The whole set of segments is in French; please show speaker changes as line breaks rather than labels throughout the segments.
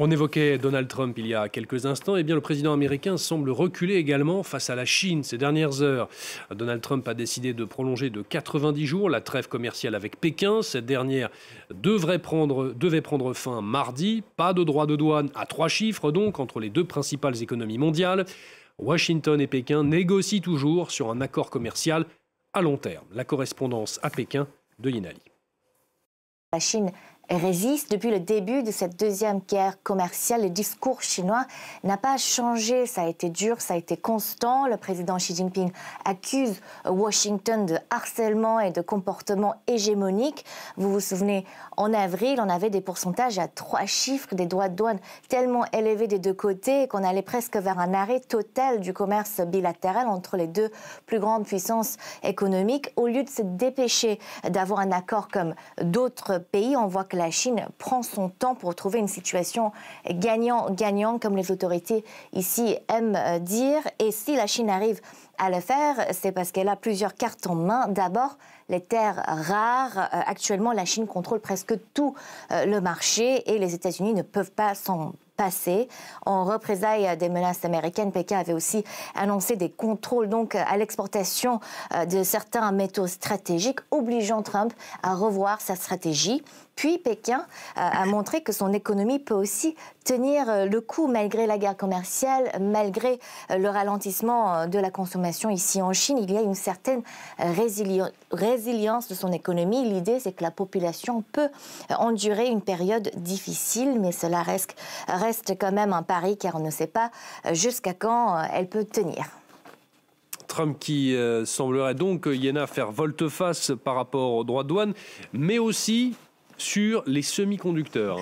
On évoquait Donald Trump il y a quelques instants. Eh bien, le président américain semble reculer également face à la Chine ces dernières heures. Donald Trump a décidé de prolonger de 90 jours la trêve commerciale avec Pékin. Cette dernière devait prendre fin mardi. Pas de droit de douane à 3 chiffres donc entre les deux principales économies mondiales. Washington et Pékin négocient toujours sur un accord commercial à long terme. La correspondance à Pékin de Yinali.
La Chine résiste depuis le début de cette deuxième guerre commerciale. Le discours chinois n'a pas changé. Ça a été dur, ça a été constant. Le président Xi Jinping accuse Washington de harcèlement et de comportement hégémonique. Vous vous souvenez, en avril, on avait des pourcentages à 3 chiffres, des droits de douane tellement élevés des deux côtés qu'on allait presque vers un arrêt total du commerce bilatéral entre les deux plus grandes puissances économiques. Au lieu de se dépêcher d'avoir un accord comme d'autres pays, on voit que la Chine prend son temps pour trouver une situation gagnant-gagnant, comme les autorités ici aiment dire. Et si la Chine arrive à le faire, c'est parce qu'elle a plusieurs cartes en main. D'abord, les terres rares. Actuellement, la Chine contrôle presque tout le marché et les États-Unis ne peuvent pas s'en passer. En représailles des menaces américaines, Pékin avait aussi annoncé des contrôles donc à l'exportation de certains métaux stratégiques, obligeant Trump à revoir sa stratégie. Puis Pékin a montré que son économie peut aussi tenir le coup malgré la guerre commerciale, malgré le ralentissement de la consommation ici en Chine. Il y a une certaine résilience de son économie. L'idée, c'est que la population peut endurer une période difficile, mais cela reste quand même un pari car on ne sait pas jusqu'à quand elle peut tenir.
Trump qui semblerait donc, Yéna, faire volte-face par rapport aux droits de douane, mais aussi sur les semi-conducteurs.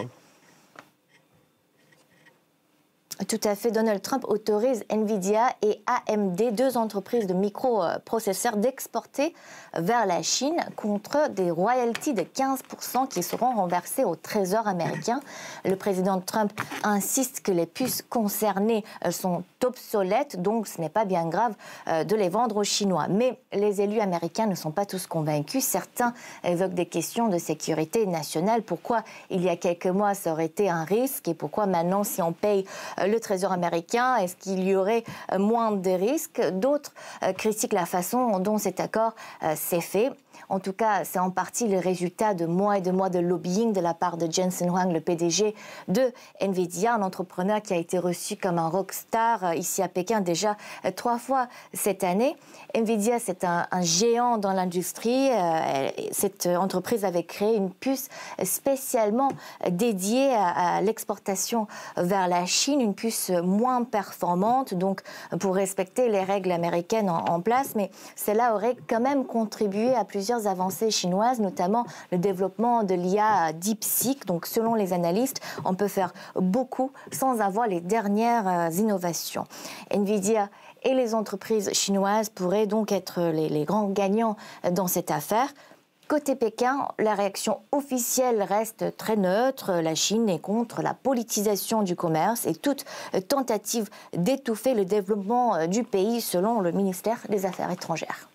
Tout à fait. Donald Trump autorise Nvidia et AMD, deux entreprises de microprocesseurs, d'exporter vers la Chine contre des royalties de 15% qui seront renversées au Trésor américain. Le président Trump insiste que les puces concernées sont obsolètes, donc ce n'est pas bien grave de les vendre aux Chinois. Mais les élus américains ne sont pas tous convaincus. Certains évoquent des questions de sécurité nationale. Pourquoi il y a quelques mois ça aurait été un risque et pourquoi maintenant si on paye le Trésor américain, est-ce qu'il y aurait moins de risques? D'autres critiquent la façon dont cet accord s'est fait. En tout cas, c'est en partie le résultat de mois et de mois de lobbying de la part de Jensen Huang, le PDG de Nvidia, un entrepreneur qui a été reçu comme un rockstar ici à Pékin déjà 3 fois cette année. Nvidia, c'est un géant dans l'industrie. Cette entreprise avait créé une puce spécialement dédiée à l'exportation vers la Chine, une puce moins performante, donc pour respecter les règles américaines en place. Mais cela aurait quand même contribué à plusieurs avancées chinoises, notamment le développement de l'IA DeepSeek. Donc, selon les analystes, on peut faire beaucoup sans avoir les dernières innovations. Nvidia et les entreprises chinoises pourraient donc être les grands gagnants dans cette affaire. Côté Pékin, la réaction officielle reste très neutre. La Chine est contre la politisation du commerce et toute tentative d'étouffer le développement du pays, selon le ministère des Affaires étrangères.